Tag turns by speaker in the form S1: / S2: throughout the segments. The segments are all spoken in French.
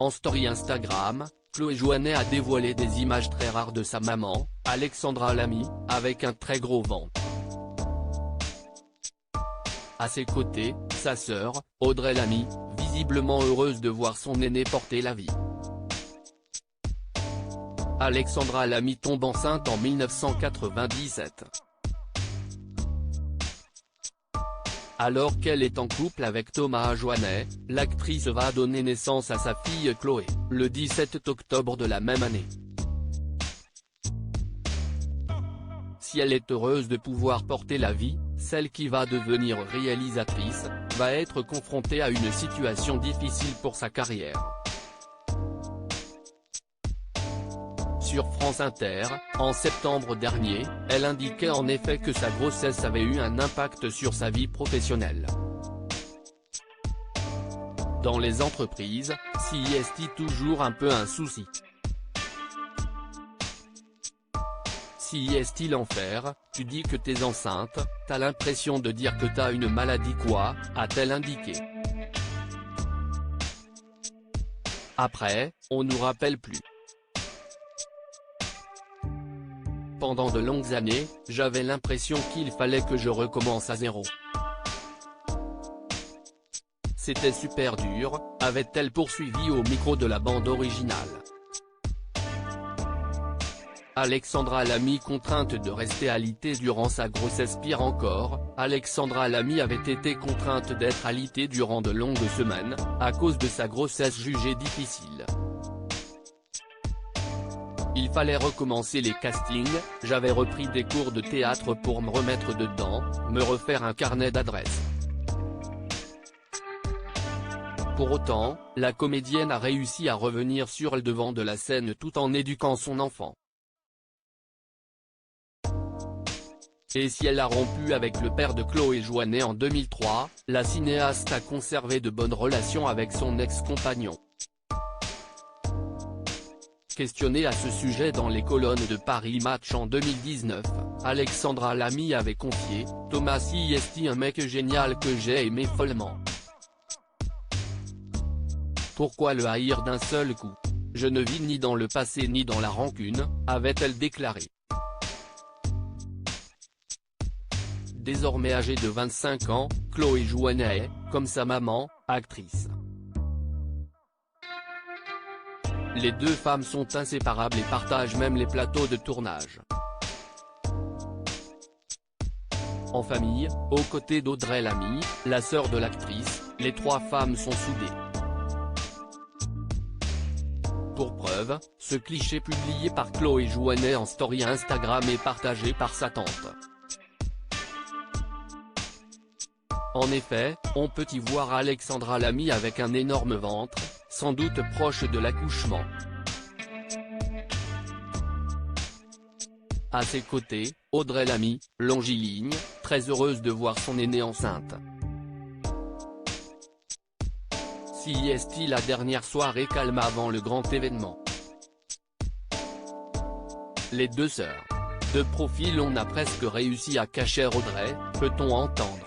S1: En story Instagram, Chloé Jouannet a dévoilé des images très rares de sa maman, Alexandra Lamy, avec un très gros ventre. À ses côtés, sa sœur, Audrey Lamy, visiblement heureuse de voir son aîné porter la vie. Alexandra Lamy tombe enceinte en 1997. Alors qu'elle est en couple avec Thomas Jouannet, l'actrice va donner naissance à sa fille Chloé, le 17 octobre de la même année. Si elle est heureuse de pouvoir porter la vie, celle qui va devenir réalisatrice, va être confrontée à une situation difficile pour sa carrière. Sur France Inter, en septembre dernier, elle indiquait en effet que sa grossesse avait eu un impact sur sa vie professionnelle. Dans les entreprises, si est toujours un peu un souci. Si est l'enfer, tu dis que t'es enceinte, t'as l'impression de dire que t'as une maladie quoi, a-t-elle indiqué. Après, on nous rappelle plus. Pendant de longues années, j'avais l'impression qu'il fallait que je recommence à zéro. C'était super dur, avait-elle poursuivi au micro de la bande originale. Alexandra Lamy contrainte de rester alitée durant sa grossesse. Pire encore, Alexandra Lamy avait été contrainte d'être alitée durant de longues semaines, à cause de sa grossesse jugée difficile. Il fallait recommencer les castings, j'avais repris des cours de théâtre pour me remettre dedans, me refaire un carnet d'adresses. Pour autant, la comédienne a réussi à revenir sur le devant de la scène tout en éduquant son enfant. Et si elle a rompu avec le père de Chloé Jouannet en 2003, la cinéaste a conservé de bonnes relations avec son ex-compagnon. Questionnée à ce sujet dans les colonnes de Paris Match en 2019, Alexandra Lamy avait confié « Thomas est un mec génial que j'ai aimé follement. Pourquoi le haïr d'un seul coup? Je ne vis ni dans le passé ni dans la rancune », avait-elle déclaré. Désormais âgée de 25 ans, Chloé Jouannet est, comme sa maman, actrice. Les deux femmes sont inséparables et partagent même les plateaux de tournage. En famille, aux côtés d'Audrey Lamy, la sœur de l'actrice, les trois femmes sont soudées. Pour preuve, ce cliché publié par Chloé Jouannet en story Instagram est partagé par sa tante. En effet, on peut y voir Alexandra Lamy avec un énorme ventre, sans doute proche de l'accouchement. À ses côtés, Audrey Lamy, longiligne, très heureuse de voir son aînée enceinte. Si est la dernière soirée calme avant le grand événement. Les deux sœurs. De profil on a presque réussi à cacher Audrey, peut-on entendre.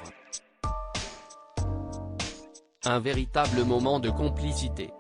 S1: Un véritable moment de complicité.